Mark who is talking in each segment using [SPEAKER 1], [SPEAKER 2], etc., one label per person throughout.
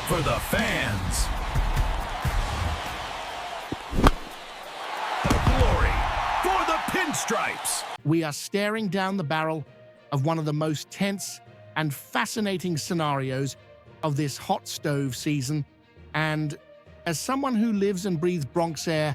[SPEAKER 1] for the fans. The glory for the pinstripes.
[SPEAKER 2] We are staring down the barrel of one of the most tense and fascinating scenarios of this hot stove season. And as someone who lives and breathes Bronx air,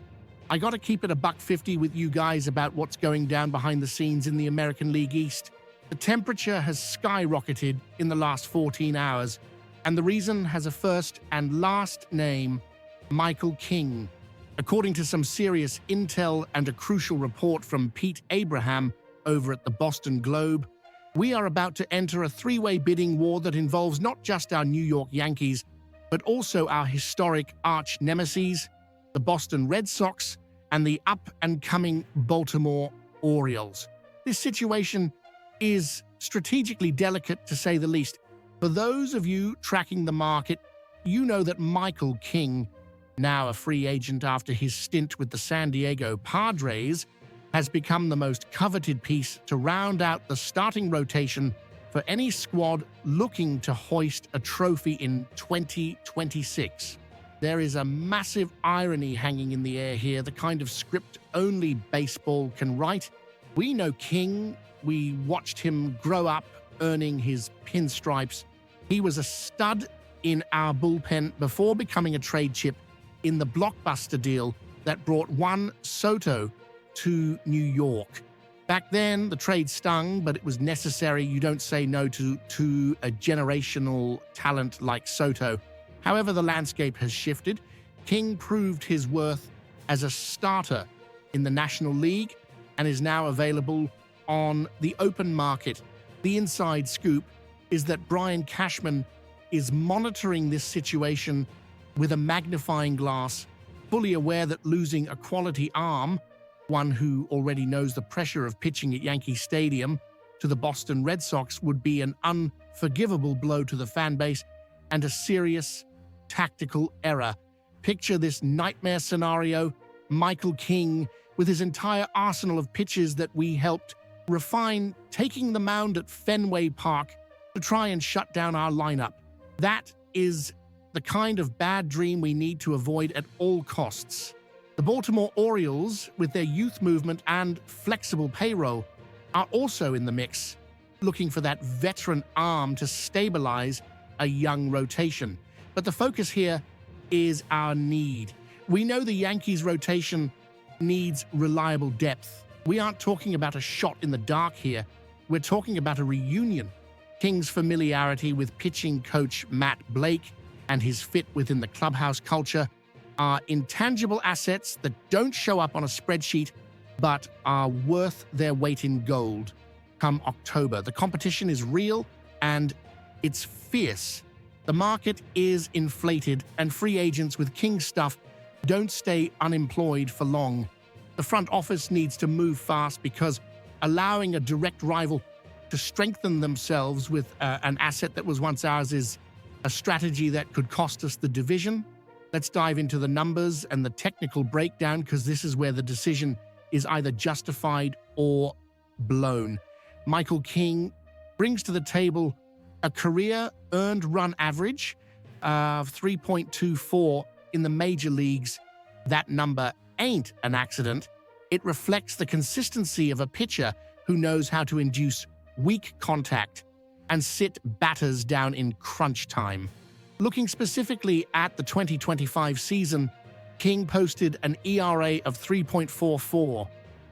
[SPEAKER 2] I gotta keep it $150 with you guys about what's going down behind the scenes in the American League East. The temperature has skyrocketed in the last 14 hours, and the reason has a first and last name, Michael King. According to some serious intel and a crucial report from Pete Abraham over at the Boston Globe, we are about to enter a three-way bidding war that involves not just our New York Yankees, but also our historic arch-nemeses, the Boston Red Sox, and the up-and-coming Baltimore Orioles. This situation is strategically delicate, to say the least. For those of you tracking the market, you know that Michael King, now a free agent after his stint with the San Diego Padres, has become the most coveted piece to round out the starting rotation for any squad looking to hoist a trophy in 2026. There is a massive irony hanging in the air here, the kind of script only baseball can write. We know King. We watched him grow up earning his pinstripes. He was a stud in our bullpen before becoming a trade chip in the blockbuster deal that brought Juan Soto to New York. Back then, the trade stung, but it was necessary. You don't say no to a generational talent like Soto. However, the landscape has shifted. King proved his worth as a starter in the National League and is now available on the open market. The inside scoop is that Brian Cashman is monitoring this situation with a magnifying glass, fully aware that losing a quality arm, one who already knows the pressure of pitching at Yankee Stadium, to the Boston Red Sox would be an unforgivable blow to the fan base and a serious tactical error. Picture this nightmare scenario: Michael King, with his entire arsenal of pitches that we helped refine, taking the mound at Fenway Park to try and shut down our lineup. That is the kind of bad dream we need to avoid at all costs. The Baltimore Orioles, with their youth movement and flexible payroll, are also in the mix, looking for that veteran arm to stabilize a young rotation. But the focus here is our need. We know the Yankees rotation needs reliable depth. We aren't talking about a shot in the dark here. We're talking about a reunion. King's familiarity with pitching coach Matt Blake and his fit within the clubhouse culture are intangible assets that don't show up on a spreadsheet, but are worth their weight in gold come October. The competition is real and it's fierce. The market is inflated, and free agents with King stuff don't stay unemployed for long. The front office needs to move fast, because allowing a direct rival to strengthen themselves with an asset that was once ours is a strategy that could cost us the division. Let's dive into the numbers and the technical breakdown, because this is where the decision is either justified or blown. Michael King brings to the table a career earned run average of 3.24 in the major leagues. That number ain't an accident. It reflects the consistency of a pitcher who knows how to induce weak contact and sit batters down in crunch time. Looking specifically at the 2025 season, King posted an ERA of 3.44.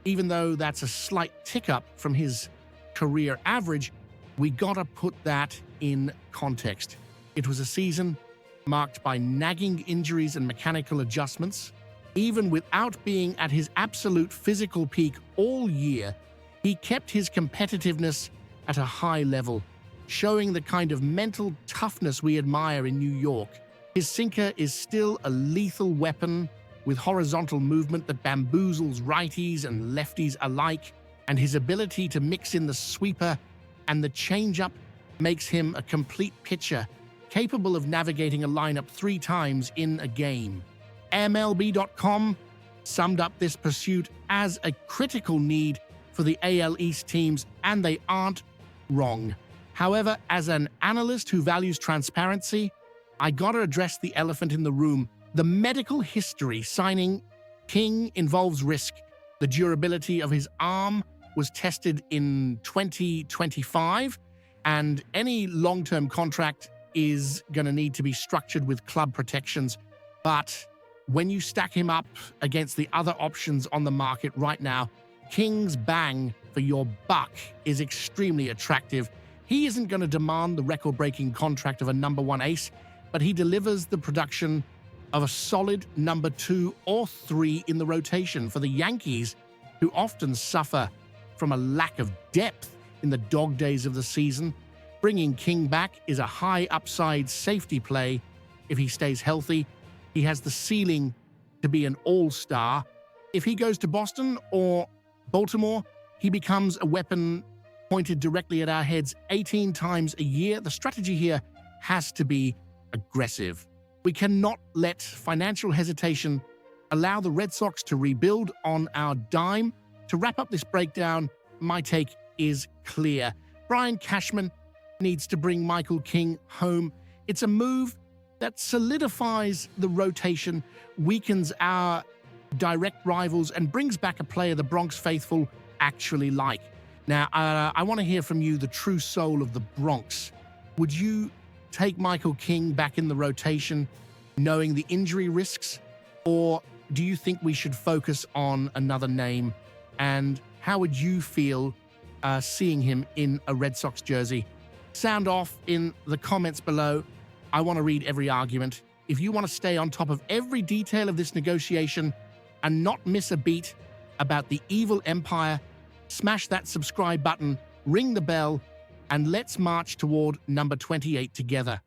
[SPEAKER 2] Even though that's a slight tick up from his career average, we gotta put that in context. It was a season marked by nagging injuries and mechanical adjustments. Even without being at his absolute physical peak all year, he kept his competitiveness at a high level, showing the kind of mental toughness we admire in New York. His sinker is still a lethal weapon with horizontal movement that bamboozles righties and lefties alike, and his ability to mix in the sweeper and the changeup makes him a complete pitcher, capable of navigating a lineup 3 times in a game. MLB.com summed up this pursuit as a critical need for the AL East teams, and they aren't wrong. However, as an analyst who values transparency, I gotta address the elephant in the room. The medical history signing King involves risk. The durability of his arm was tested in 2025, and any long-term contract is gonna need to be structured with club protections. But when you stack him up against the other options on the market right now, King's bang for your buck is extremely attractive. He isn't going to demand the record-breaking contract of a number one ace, but he delivers the production of a solid number 2 or 3 in the rotation for the Yankees, who often suffer from a lack of depth in the dog days of the season. Bringing King back is a high upside safety play. If he stays healthy, he has the ceiling to be an all-star. If he goes to Boston or Baltimore, he becomes a weapon pointed directly at our heads 18 times a year. The strategy here has to be aggressive. We cannot let financial hesitation allow the Red Sox to rebuild on our dime. To wrap up this breakdown, my take is clear. Brian Cashman needs to bring Michael King home. It's a move that solidifies the rotation, weakens our direct rivals, and brings back a player the Bronx faithful actually like. Now, I want to hear from you, the true soul of the Bronx. Would you take Michael King back in the rotation, knowing the injury risks? Or do you think we should focus on another name? And how would you feel seeing him in a Red Sox jersey? Sound off in the comments below. I want to read every argument. If you want to stay on top of every detail of this negotiation and not miss a beat about the evil empire, smash that subscribe button, ring the bell, and let's march toward number 28 together.